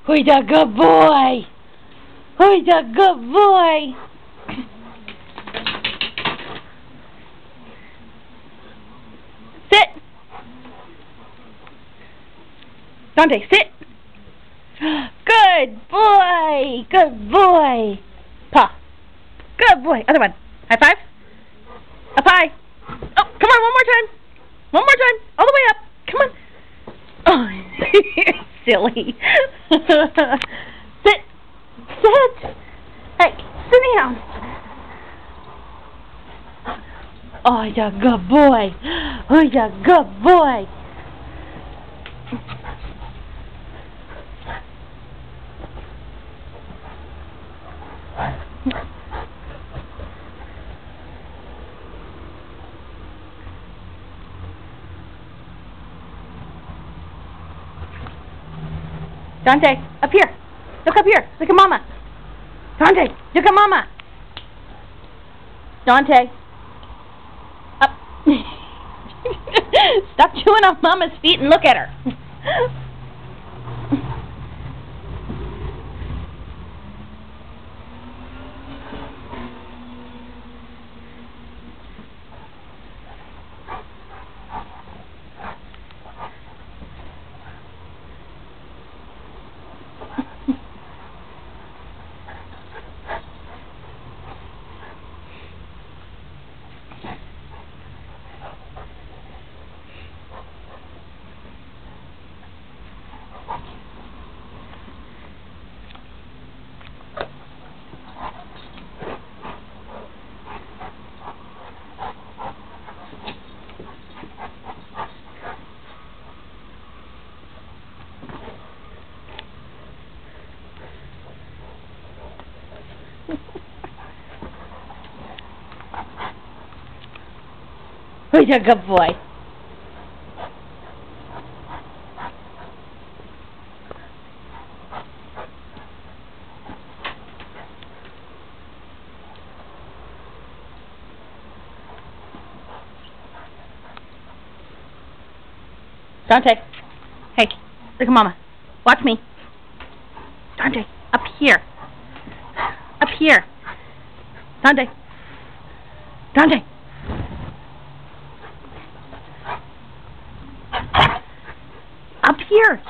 Who's a good boy? Who's a good boy? Sit. Dante, sit. Good boy. Good boy. Paw. Good boy. Other one. High five. Up high. Oh, come on, one more time. One more time. All the way up. Come on. Oh, silly. Sit. Sit. Hey, sit down. Oh, he's a good boy. Oh, he's a good boy. Dante, up here. Look up here. Look at Mama. Dante, look at Mama. Dante. Up. Stop chewing off Mama's feet and look at her. Who's a good boy? Dante, hey, look at Mama. Watch me. Dante, up here. Up here. Dante. Dante. Up here.